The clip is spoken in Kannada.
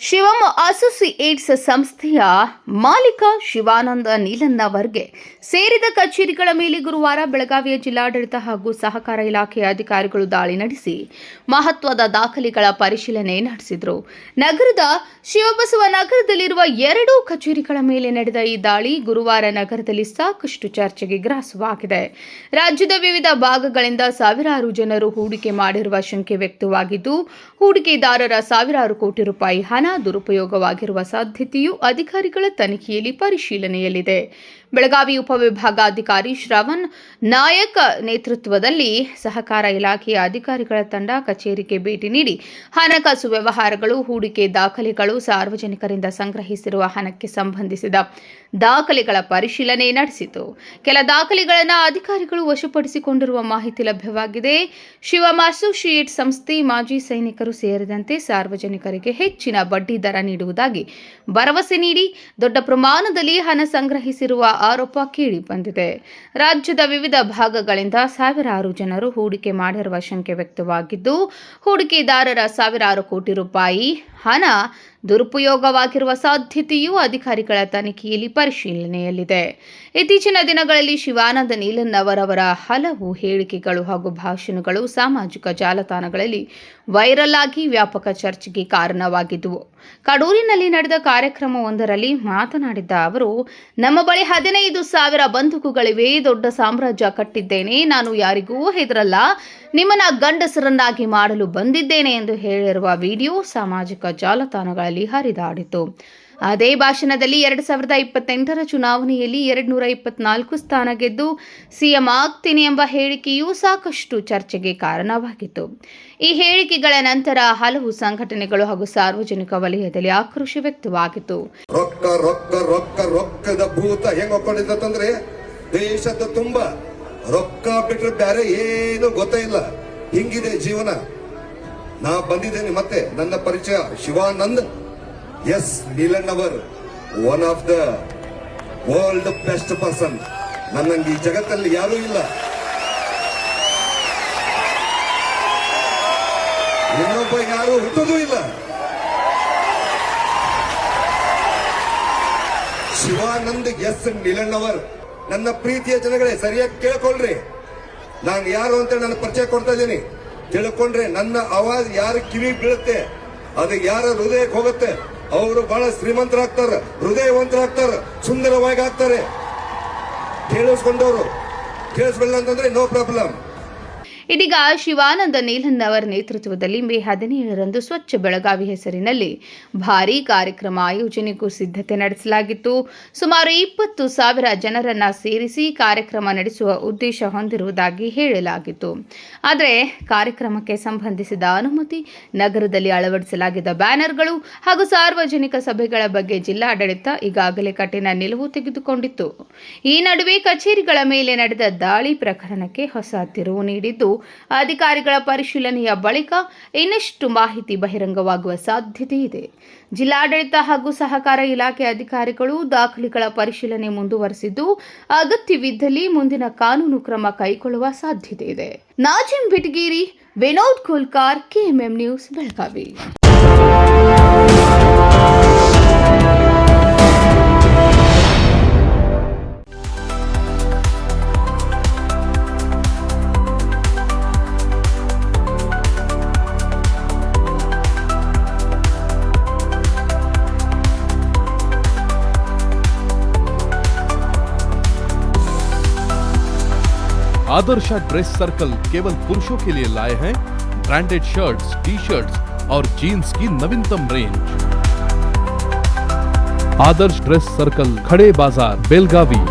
ಶಿವಮ್ ಅಸೋಸಿಯೇಟ್ಸ್ ಸಂಸ್ಥೆಯ ಮಾಲೀಕ ಶಿವಾನಂದ ನೀಲನ್ನವರ್ಗೆ ಸೇರಿದ ಕಚೇರಿಗಳ ಮೇಲೆ ಗುರುವಾರ ಬೆಳಗಾವಿಯ ಜಿಲ್ಲಾಡಳಿತ ಹಾಗೂ ಸಹಕಾರ ಇಲಾಖೆಯ ಅಧಿಕಾರಿಗಳು ದಾಳಿ ನಡೆಸಿ ಮಹತ್ವದ ದಾಖಲೆಗಳ ಪರಿಶೀಲನೆ ನಡೆಸಿದರು. ನಗರದ ಶಿವಬಸವ ನಗರದಲ್ಲಿರುವ 2 ಕಚೇರಿಗಳ ಮೇಲೆ ನಡೆದ ಈ ದಾಳಿ ಗುರುವಾರ ನಗರದಲ್ಲಿ ಸಾಕಷ್ಟು ಚರ್ಚೆಗೆ ಗ್ರಾಸವಾಗಿದೆ. ರಾಜ್ಯದ ವಿವಿಧ ಭಾಗಗಳಿಂದ ಸಾವಿರಾರು ಜನರು ಹೂಡಿಕೆ ಮಾಡಿರುವ ಶಂಕೆ ವ್ಯಕ್ತವಾಗಿದ್ದು, ಹೂಡಿಕೆದಾರರ ಸಾವಿರಾರು ಕೋಟಿ ರೂಪಾಯಿ ಹಣ ದುರುಪಯೋಗವಾಗಿರುವ ಸಾಧ್ಯತೆಯು ಅಧಿಕಾರಿಗಳ ತನಿಖೆಯಲ್ಲಿ ಪರಿಶೀಲನೆಯಲ್ಲಿದೆ. ಬೆಳಗಾವಿ ಉಪವಿಭಾಗಾಧಿಕಾರಿ ಶ್ರವಣ್ ನಾಯಕ್ ನೇತೃತ್ವದಲ್ಲಿ ಸಹಕಾರ ಇಲಾಖೆಯ ಅಧಿಕಾರಿಗಳ ತಂಡ ಕಚೇರಿಗೆ ಭೇಟಿ ನೀಡಿ ಹಣಕಾಸು ವ್ಯವಹಾರಗಳು, ಹೂಡಿಕೆ ದಾಖಲೆಗಳು, ಸಾರ್ವಜನಿಕರಿಂದ ಸಂಗ್ರಹಿಸಿರುವ ಹಣಕ್ಕೆ ಸಂಬಂಧಿಸಿದ ದಾಖಲೆಗಳ ಪರಿಶೀಲನೆ ನಡೆಸಿತು. ಕೆಲ ದಾಖಲೆಗಳನ್ನು ಅಧಿಕಾರಿಗಳು ವಶಪಡಿಸಿಕೊಂಡಿರುವ ಮಾಹಿತಿ ಲಭ್ಯವಾಗಿದೆ. ಶಿವಮ್ ಅಸೋಸಿಯೇಟ್ ಸಂಸ್ಥೆ ಮಾಜಿ ಸೈನಿಕರು ಸೇರಿದಂತೆ ಸಾರ್ವಜನಿಕರಿಗೆ ಹೆಚ್ಚಿನ ಬಡ್ಡಿ ದರ ನೀಡುವುದಾಗಿ ಭರವಸೆ ನೀಡಿ ದೊಡ್ಡ ಪ್ರಮಾಣದಲ್ಲಿ ಹಣ ಸಂಗ್ರಹಿಸಿರುವ ಆರೋಪ ಕೇಳಿ ಬಂದಿದೆ. ರಾಜ್ಯದ ವಿವಿಧ ಭಾಗಗಳಿಂದ ಸಾವಿರಾರು ಜನರು ಹೂಡಿಕೆ ಮಾಡಿರುವ ಶಂಕೆ ವ್ಯಕ್ತವಾಗಿದ್ದು, ಹೂಡಿಕೆದಾರರ ಸಾವಿರಾರು ಕೋಟಿ ರೂಪಾಯಿ ಹಣ ದುರುಪಯೋಗವಾಗಿರುವ ಸಾಧ್ಯತೆಯೂ ಅಧಿಕಾರಿಗಳ ತನಿಖೆಯಲ್ಲಿ ಪರಿಶೀಲನೆಯಲ್ಲಿದೆ. ಇತ್ತೀಚಿನ ದಿನಗಳಲ್ಲಿ ಶಿವಾನಂದ ನೀಲನ್ನವರವರ ಹಲವು ಹೇಳಿಕೆಗಳು ಹಾಗೂ ಭಾಷಣಗಳು ಸಾಮಾಜಿಕ ಜಾಲತಾಣಗಳಲ್ಲಿ ವೈರಲ್ ಆಗಿ ವ್ಯಾಪಕ ಚರ್ಚೆಗೆ ಕಾರಣವಾಗಿದ್ದವು. ಕಡೂರಿನಲ್ಲಿ ನಡೆದ ಕಾರ್ಯಕ್ರಮವೊಂದರಲ್ಲಿ ಮಾತನಾಡಿದ್ದ ಅವರು, ನಮ್ಮ ಬಳಿ 15,000 ಬಂದೂಕುಗಳಿವೆ, ದೊಡ್ಡ ಸಾಮ್ರಾಜ್ಯ ಕಟ್ಟಿದ್ದೇನೆ, ನಾನು ಯಾರಿಗೂ ಹೆದರಲ್ಲ, ನಿಮ್ಮನ್ನ ಗಂಡಸರನ್ನಾಗಿ ಮಾಡಲು ಬಂದಿದ್ದೇನೆ ಎಂದು ಹೇಳಿರುವ ವಿಡಿಯೋ ಸಾಮಾಜಿಕ ಜಾಲತಾಣಗಳಲ್ಲಿ ಹರಿದಾಡಿತು. ಅದೇ ಭಾಷಣದಲ್ಲಿ 2028ರ ಚುನಾವಣೆಯಲ್ಲಿ 224 ಸ್ಥಾನ ಗೆದ್ದು ಸಿಎಂ ಆಗ್ತೀನಿ ಎಂಬ ಹೇಳಿಕೆಯೂ ಸಾಕಷ್ಟು ಚರ್ಚೆಗೆ ಕಾರಣವಾಗಿತ್ತು. ಈ ಹೇಳಿಕೆಗಳ ನಂತರ ಹಲವು ಸಂಘಟನೆಗಳು ಹಾಗೂ ಸಾರ್ವಜನಿಕ ವಲಯದಲ್ಲಿ ಆಕ್ರೋಶ ವ್ಯಕ್ತವಾಗಿತ್ತು. ರೊಕ್ಕದ ಭೂತ ಹೆಂಗ್ ಒಪ್ಕೊಂಡಿದ್ದಂದ್ರೆ ದೇಶದ ತುಂಬಾ ರೊಕ್ಕ ಬಿಟ್ರೆ ಬೇರೆ ಏನು ಗೊತ್ತೇ ಇಲ್ಲ. ಹಿಂಗಿದೆ ಜೀವನ. ನಾ ಬಂದಿದ್ದೇನೆ ಮತ್ತೆ ನನ್ನ ಪರಿಚಯ Shivanand S Neelannavar, one of the world best person. ನನ್ನಂಗೆ ಈ ಜಗತ್ತಲ್ಲಿ ಯಾರೂ ಇಲ್ಲ. ಇನ್ನೊಬ್ಬ ಯಾರು ಹುಟ್ಟೋದೂ ಇಲ್ಲ. ಶಿವಾನಂದ್ ಎಸ್ ನೀಲನ್ನವರ್. ನನ್ನ ಪ್ರೀತಿಯ ಜನಗಳೇ, ಸರಿಯಾಗಿ ಕೇಳ್ಕೊಳ್ರಿ. ನಾನು ಯಾರು ಅಂತ ನನ್ನ ಪರಿಚಯ ಕೊಡ್ತಾ ಇದ್ದೀನಿ. ತಿಳ್ಕೊಂಡ್ರೆ ನನ್ನ ಆವಾಜ್ ಯಾರ ಕಿವಿ ಬೀಳುತ್ತೆ, ಅದು ಯಾರ ಹೃದಯಕ್ಕೆ ಹೋಗುತ್ತೆ, ಅವರು ಬಹಳ ಶ್ರೀಮಂತರಾಗ್ತಾರೆ, ಹೃದಯವಂತರಾಗ್ತಾರೆ, ಸುಂದರವಾಗಿ ಆಗ್ತಾರೆ. ಕೇಳಿಸ್ಕೊಂಡವರು ಕೇಳಿಸ್ಕೊಳ್ಳ ಅಂತಂದ್ರೆ ನೋ ಪ್ರಾಬ್ಲಮ್. ಇದೀಗ ಶಿವಾನಂದ ನೀಲನ್ನವರ್ ನೇತೃತ್ವದಲ್ಲಿ ಮೇ 17ರಂದು ಸ್ವಚ್ಛ ಬೆಳಗಾವಿ ಹೆಸರಿನಲ್ಲಿ ಭಾರೀ ಕಾರ್ಯಕ್ರಮ ಆಯೋಜನೆಗೂ ಸಿದ್ಧತೆ ನಡೆಸಲಾಗಿತ್ತು. ಸುಮಾರು 20,000 ಜನರನ್ನ ಸೇರಿಸಿ ಕಾರ್ಯಕ್ರಮ ನಡೆಸುವ ಉದ್ದೇಶ ಹೊಂದಿರುವುದಾಗಿ ಹೇಳಲಾಗಿತ್ತು. ಆದರೆ ಕಾರ್ಯಕ್ರಮಕ್ಕೆ ಸಂಬಂಧಿಸಿದ ಅನುಮತಿ, ನಗರದಲ್ಲಿ ಅಳವಡಿಸಲಾಗಿದ್ದ ಬ್ಯಾನರ್ಗಳು ಹಾಗೂ ಸಾರ್ವಜನಿಕ ಸಭೆಗಳ ಬಗ್ಗೆ ಜಿಲ್ಲಾಡಳಿತ ಈಗಾಗಲೇ ಕಠಿಣ ನಿಲುವು ತೆಗೆದುಕೊಂಡಿತ್ತು. ಈ ನಡುವೆ ಕಚೇರಿಗಳ ಮೇಲೆ ನಡೆದ ದಾಳಿ ಪ್ರಕರಣಕ್ಕೆ ಹೊಸ ತಿರುವು ನೀಡಿದ್ದು, ಅಧಿಕಾರಿಗಳ ಪರಿಶೀಲನೆಯ ಬಳಿಕ ಇನ್ನಷ್ಟು ಮಾಹಿತಿ ಬಹಿರಂಗವಾಗುವ ಸಾಧ್ಯತೆ ಇದೆ. ಜಿಲ್ಲಾಡಳಿತ ಹಾಗೂ ಸಹಕಾರ ಇಲಾಖೆ ಅಧಿಕಾರಿಗಳು ದಾಖಲೆಗಳ ಪರಿಶೀಲನೆ ಮುಂದುವರೆಸಿದ್ದು, ಅಗತ್ಯವಿದ್ದಲ್ಲಿ ಮುಂದಿನ ಕಾನೂನು ಕ್ರಮ ಕೈಗೊಳ್ಳುವ ಸಾಧ್ಯತೆ ಇದೆ. Nazim Bitageri, Vinod Kolkar, KMM news, Belagavi. Adarsh dress circle केवल पुरुषों के लिए लाए हैं ब्रांडेड शर्ट्स, टी-शर्ट्स और जीन्स की नवीनतम रेंज। आदर्श ड्रेस सर्कल, खड़े बाजार, बेलगावी।